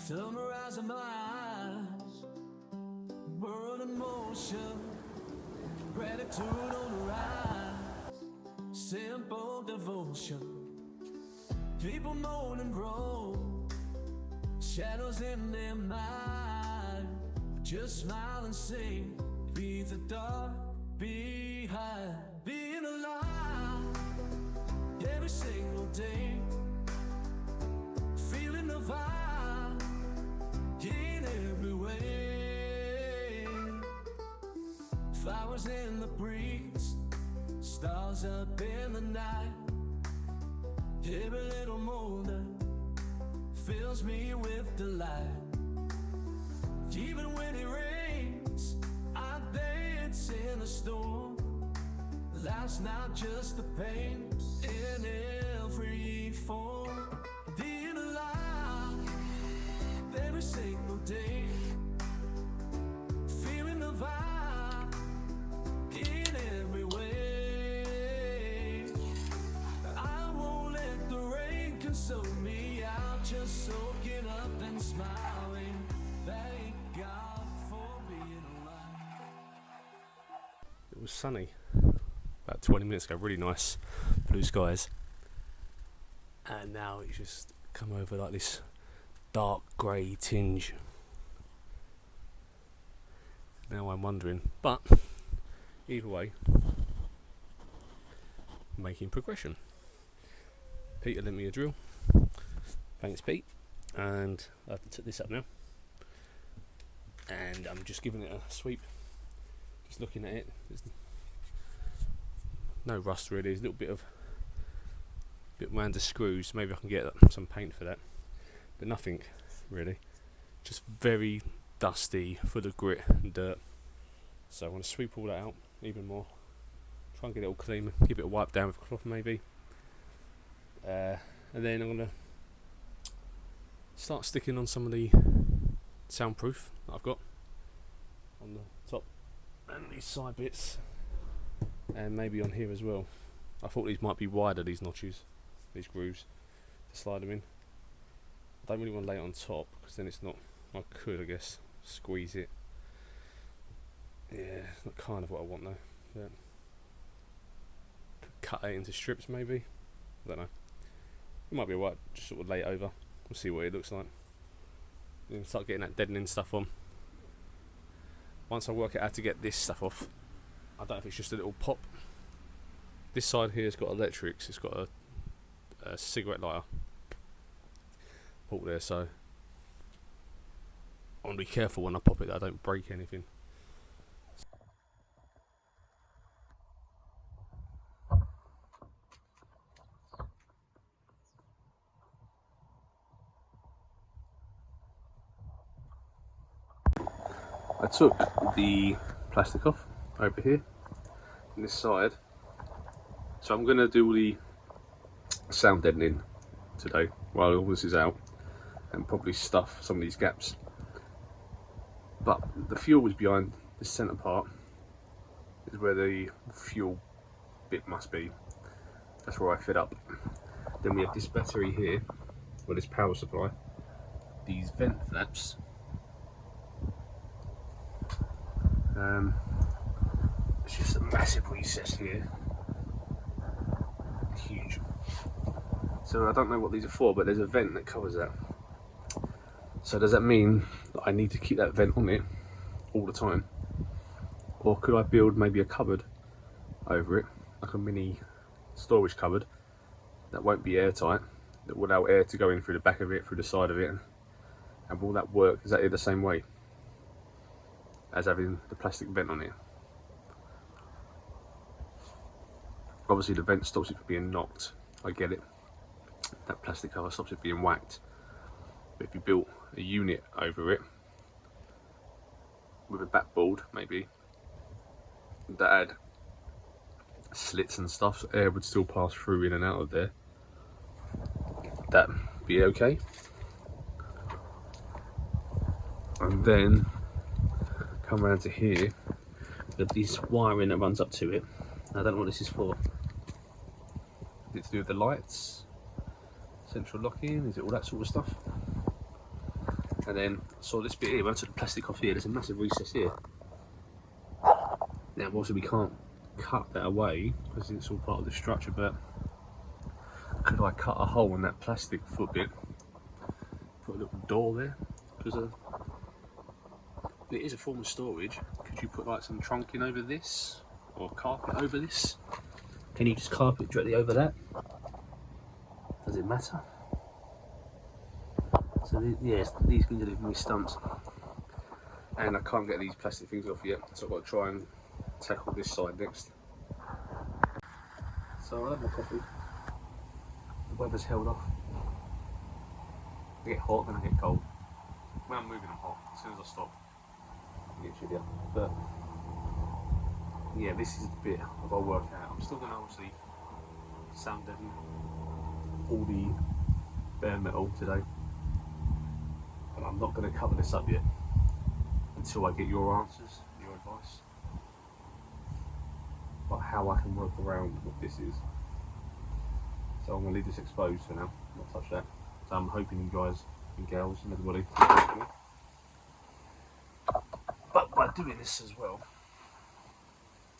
Sunrise in my eyes, world in motion, gratitude on the rise, simple devotion. People moan and groan, shadows in their mind. Just smile and say, leave the dark behind. Being alive every single day, feeling the vibe in every way. Flowers in the breeze, stars up in the night. Every little moment fills me with delight. Even when it rains, I dance in a storm. Life's not just the pain in every form. Being alive every single day, feeling the vibe in every way. I won't let the rain console me. I'll just soak it up and smiling. Thank God for being alive. It was sunny about 20 minutes ago, really nice blue skies, and now it's just come over like this dark grey tinge. Now I'm wondering, but either way, making progression. Peter lent me a drill, thanks Pete, and I have to set this up now, and I'm just giving it a sweep, just looking at it. There's no rust really, there's a little bit around the screws. Maybe I can get some paint for that, but nothing really, just very dusty, full of grit and dirt. So I want to sweep all that out even more, try and get it all clean, give it a wipe down with a cloth maybe, and then I'm going to start sticking on some of the soundproof that I've got on the top and these side bits, and maybe on here as well. I thought these might be wider, these notches, these grooves, to slide them in. I don't really want to lay it on top because then it's not, I could I guess squeeze it. Yeah, it's not kind of what I want though. Yeah. Could cut it into strips maybe, I don't know. It might be alright, just sort of lay it over, we'll see what it looks like. Then start getting that deadening stuff on. Once I work out how to get this stuff off, I don't know if it's just a little pop. This side here has got electrics, it's got a cigarette lighter port there, so I want to be careful when I pop it that I don't break anything. I took the plastic off over here on this side, so I'm going to do all the sound deadening today while all this is out, and probably stuff some of these gaps. But the fuel is behind the centre part, is where the fuel bit must be. That's where I fit up. Then we have this battery here, or this power supply, these vent flaps. It's just a massive recess here, huge. So I don't know what these are for, but there's a vent that covers that. So does that mean that I need to keep that vent on it all the time? Or could I build maybe a cupboard over it, like a mini storage cupboard that won't be airtight, that will allow air to go in through the back of it, through the side of it, and will that work exactly the same way as having the plastic vent on it? Obviously the vent stops it from being knocked, I get it. That plastic cover stops it being whacked. But if you built a unit over it with a backboard maybe, that had slits and stuff so air would still pass through in and out of there, that'd be okay. And then come around to here, with this wiring that runs up to it. I don't know what this is for. Is it to do with the lights? Central locking? Is it all that sort of stuff? And then I saw this bit here, when I took the plastic off here, there's a massive recess here. Now obviously we can't cut that away because it's all part of the structure, but could I cut a hole in that plastic foot bit, put a little door there, because it is a form of storage. Could you put like some trunking over this, or carpet over this? Can you just carpet directly over that? Does it matter? So yes, these things are giving me stumps, and I can't get these plastic things off yet, so I've got to try and tackle this side next. So I'll have my coffee. The weather's held off. I get hot, then I get cold. When I'm moving, I'm hot. As soon as I stop, I get chillier. But yeah, this is the bit I've got to work out. I'm still going to obviously sound deaden all the bare metal today, but I'm not going to cover this up yet until I get your answers, your advice, about how I can work around what this is. So I'm going to leave this exposed for now, not touch that. So I'm hoping you guys and girls and everybody forgive me. But by doing this as well,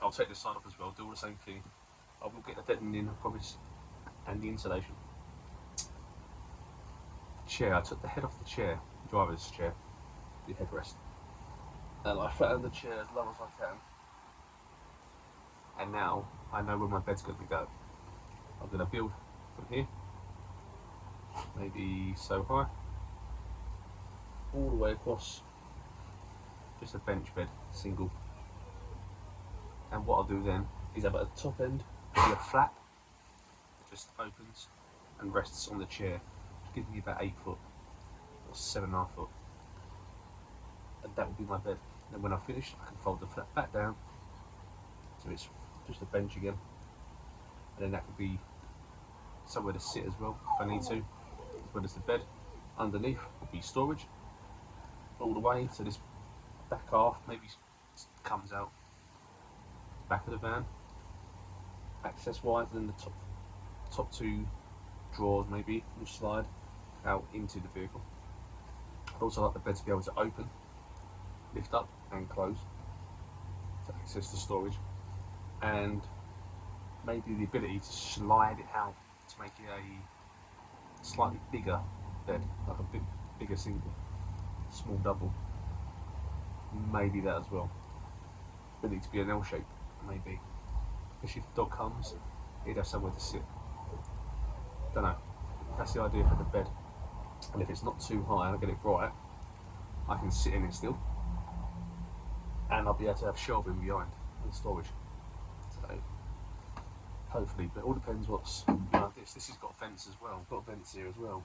I'll take this side off as well, do all the same thing. I will get the deadening, I promise, and the insulation. The chair, I took the head off the chair, the driver's chair, the headrest, and I flattened the chair as low as I can. And now I know where my bed's going to go. I'm going to build from here, maybe so high, all the way across, just a bench bed, single. And what I'll do then is have at the top end be a flap, just opens and rests on the chair, which gives me about 8 foot or 7.5 foot, and that will be my bed. And then when I finish, I can fold the flap back down so it's just a bench again, and then that could be somewhere to sit as well if I need to, as well as the bed. Underneath will be storage all the way, so this back half maybe comes out back of the van access wise, and then the top 2 drawers maybe will slide out into the vehicle. I'd also like the bed to be able to open, lift up and close to access the storage, and maybe the ability to slide it out to make it a slightly bigger bed, like a bigger single, small double, maybe that as well. Ability to be an L shape, maybe, especially if the dog comes, he'd have somewhere to sit. Don't know, that's the idea for the bed. And if it's not too high and I get it right, I can sit in it still, and I'll be able to have shelving behind and storage. So hopefully, but it all depends what's like this has got vents as well. We've got vents here as well.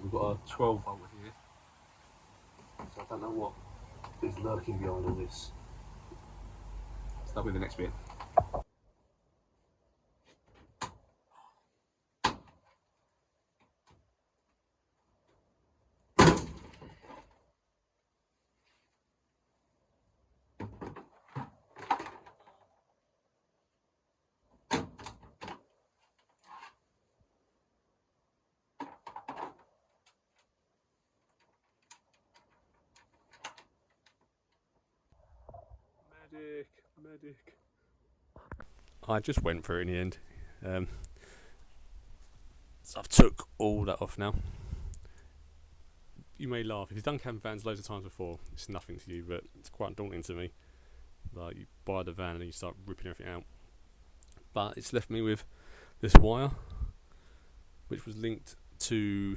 We've got a 12 volt here, so I don't know what is lurking behind all this. So that'll be the next bit. Medic. I just went for it in the end. So I've took all that off now. You may laugh, if you've done camper vans loads of times before, it's nothing to you, but it's quite daunting to me. Like, you buy the van and you start ripping everything out. But it's left me with this wire, which was linked to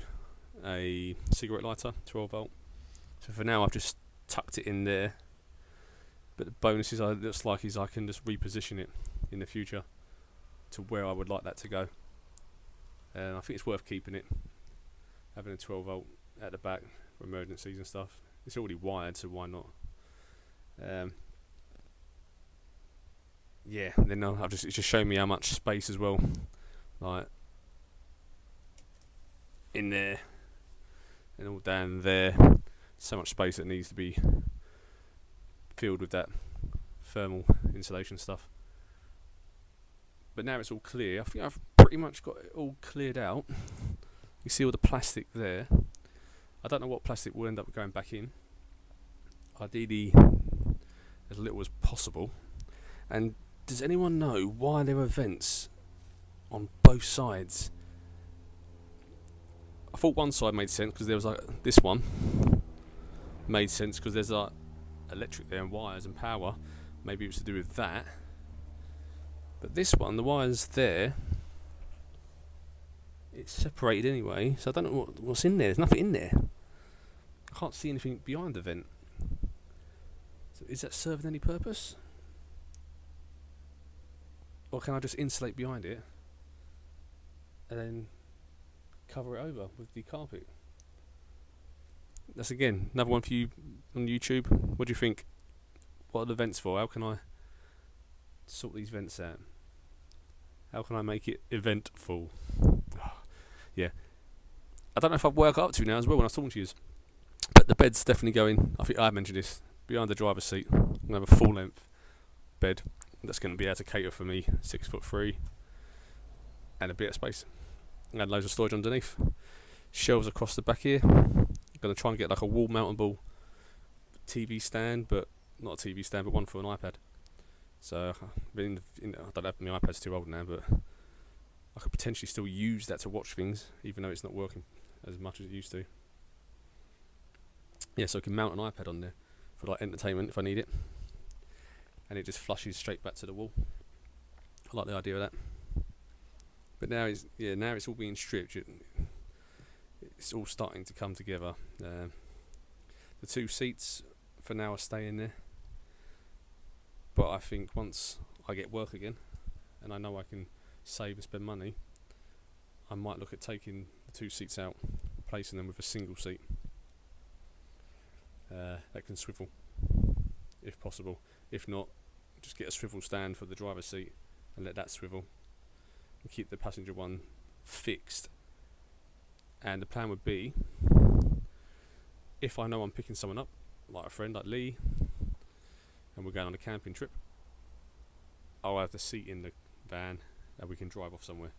a cigarette lighter, 12 volt. So for now I've just tucked it in there. But the bonus is, it looks like, is I can just reposition it in the future to where I would like that to go. And I think it's worth keeping it, having a 12 volt at the back for emergencies and stuff. It's already wired, so why not? Yeah, and then it's just shown me how much space as well, like in there and all down there. So much space that needs to be filled with that thermal insulation stuff. But now it's all clear. I think I've pretty much got it all cleared out. You see all the plastic there. I don't know what plastic will end up going back in. Ideally, as little as possible. And does anyone know why there are vents on both sides? I thought one side made sense because there was like this one made sense because there's like electric there and wires and power. Maybe it was to do with that. But this one, the wires there, it's separated anyway, so I don't know what's in there. There's nothing in there. I can't see anything behind the vent. So is that serving any purpose? Or can I just insulate behind it and then cover it over with the carpet? That's again another one for you on YouTube. What do you think? What are the vents for? How can I sort these vents out? How can I make it eventful? Yeah, I don't know if I've worked up to now as well when I was talking to you, but the bed's definitely going. I think I mentioned this, behind the driver's seat. I'm gonna have a full length bed that's going to be able to cater for me, 6'3", and a bit of space, and loads of storage underneath. Shelves across the back here. I'm going to try and get like a wall mountable TV stand, but not a TV stand, but one for an iPad. So I don't have, my iPad's too old now, but I could potentially still use that to watch things, even though it's not working as much as it used to. Yeah, so I can mount an iPad on there for like entertainment if I need it, and it just flushes straight back to the wall. I like the idea of that. But now it's all being stripped. It's all starting to come together. The 2 seats for now are staying there, but I think once I get work again and I know I can save and spend money, I might look at taking the 2 seats out, replacing them with a single seat that can swivel if possible. If not, just get a swivel stand for the driver's seat and let that swivel and keep the passenger one fixed. And the plan would be, if I know I'm picking someone up, like a friend like Lee, and we're going on a camping trip, I'll have the seat in the van and we can drive off somewhere.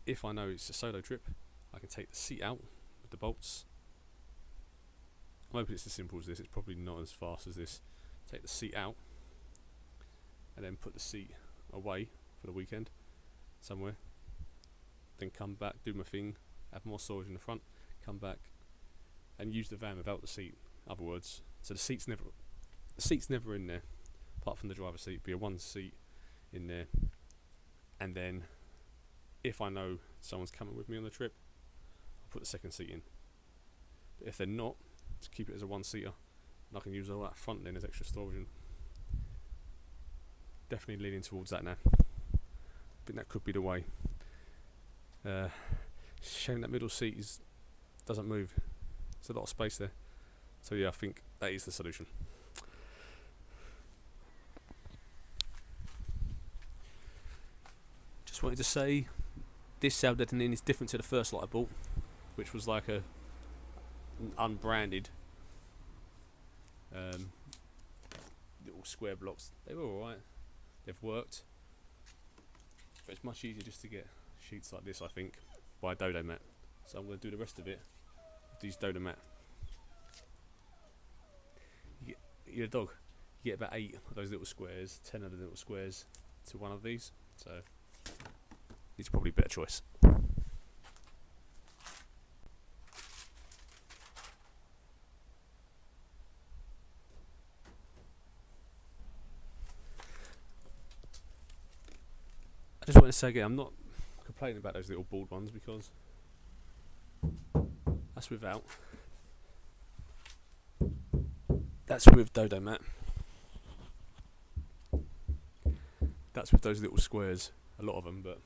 If I know it's a solo trip, I can take the seat out with the bolts. I'm hoping it's as simple as this. It's probably not as fast as this. Take the seat out and then put the seat away for the weekend somewhere. Then come back, do my thing, have more storage in the front, come back and use the van without the seat. Other words, so the seat's never in there, apart from the driver's seat. Be a 1 seat in there, and then if I know someone's coming with me on the trip, I'll put the 2nd seat in. But if they're not, just keep it as a 1-seater, and I can use all that front then as extra storage. And definitely leaning towards that now. I think that could be the way. Shame that middle seat doesn't move. There's a lot of space there. So yeah, I think that is the solution. Just wanted to say, this sound deadening is different to the first lot I bought, which was like an unbranded little square blocks. They were alright. They've worked. But it's much easier just to get sheets like this, I think, by Dodomat. So I'm going to do the rest of it with these Dodomat. You get a dog. You get about 8 of those little squares, 10 of the little squares to one of these. So these are probably a better choice. I just want to say again, I'm not complaining about those little board ones because that's without. That's with Dodomat. That's with those little squares, a lot of them, but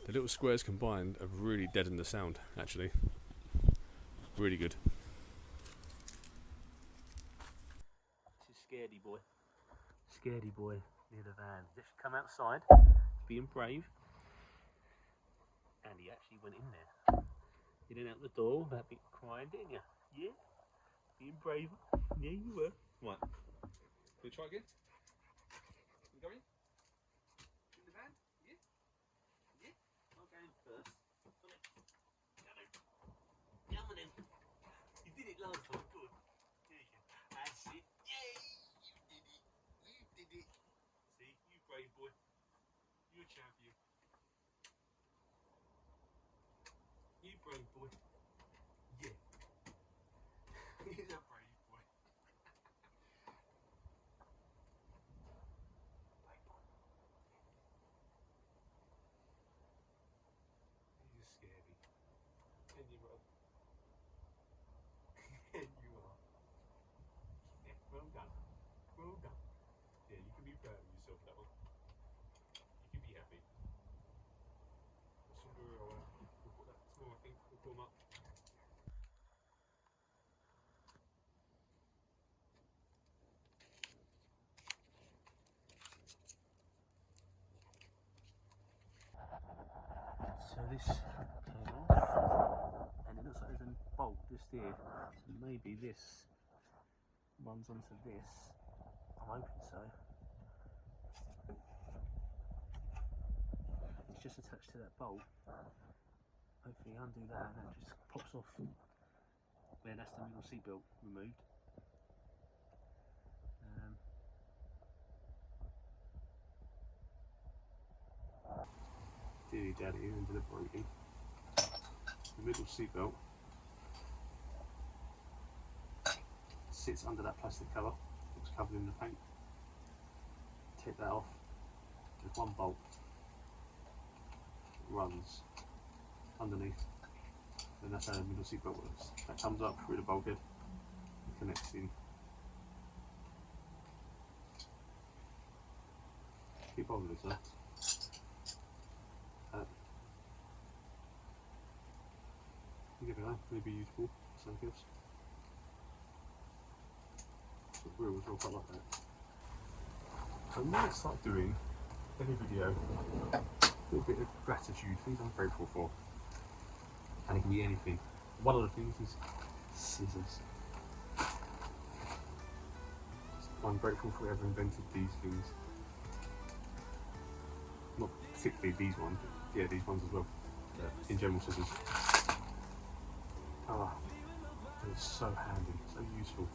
the little squares combined have really deadened the sound, actually. Really good. This is Scaredy Boy. Scaredy Boy near the van. Just come outside, being brave. And he actually went in there. You didn't out the door without me crying, didn't you? Yeah? Being brave. Yeah, you were. Right. Can we try again? Can we go in? In the van? Yeah? Yeah? I'll go in first. it last time. Good. There you go. That's it. Yay! You did it. You did it. See, you brave boy. You're a champion. You brave boy. Yeah. He's a brave boy. Brave boy. He's just scary. And you are. And you are. Yeah, well done. Well done. Yeah, you can be proud of yourself, that one. You can be happy. We'll put that tomorrow, I think. We'll pull them up. So this came off, and it looks like there's a bolt just here. So maybe this runs onto this. I'm hoping so. It's just attached to that bolt. Hopefully undo that and that just pops off. Yeah, that's the middle seat belt removed. Dilly dally into the braking. The middle seat belt sits under that plastic cover. It's covered in the paint. Take that off. There's one bolt that runs underneath, and that's how the middle seat belt works. That comes up through the bulkhead and connects in. Keep on with this, sir. You never know, may be useful for something else. The wheels will quite like that. I might start doing every video a little bit of gratitude, things I'm grateful for. And it can be anything. One of the things is scissors. I'm grateful for whoever invented these things. Not particularly these ones, but yeah, these ones as well. In general, scissors. Oh, they're so handy, so useful.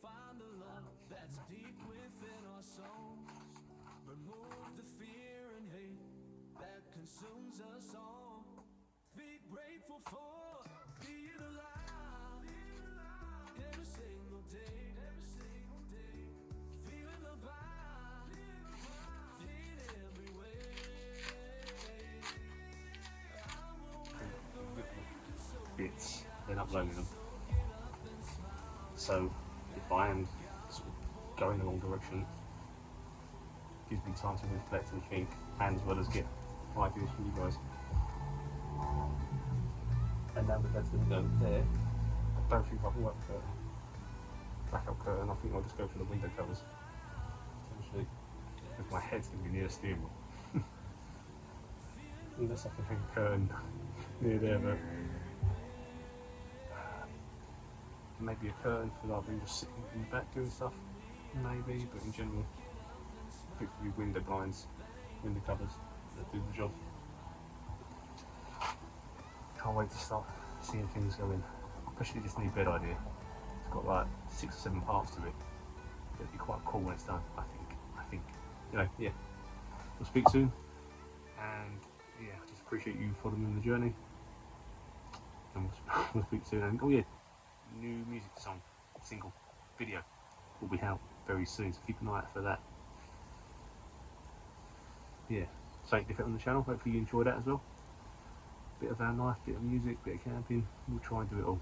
Find the love that's deep within our souls. Remove the fear and hate that consumes us all. Be grateful for being alive every single day, feeling the vibe in every way. Bits, then uploading them. So if I am sort of going the wrong direction, it gives me time to reflect and think, and as well as get ideas from you guys. And now that that's going to go there, I don't think I'll work the blackout curtain. I think I'll just go for the window covers, essentially, because my head's going to be near the steering wheel. Unless I can hang a curtain near there, but maybe a curtain for like me just sitting in the back doing stuff, maybe, but in general, hopefully window blinds, window covers that do the job. Can't wait to start seeing things go in, especially this new bed idea. It's got like 6 or 7 parts to it. It'll be quite cool when it's done, I think, you know, yeah. We'll speak soon, and yeah, I just appreciate you following the journey, and we'll speak soon, and oh yeah, new music song, single, video will be out very soon, so keep an eye out for that. Yeah, something different on the channel, hopefully you enjoy that as well. Bit of van life, bit of music, bit of camping, we'll try and do it all.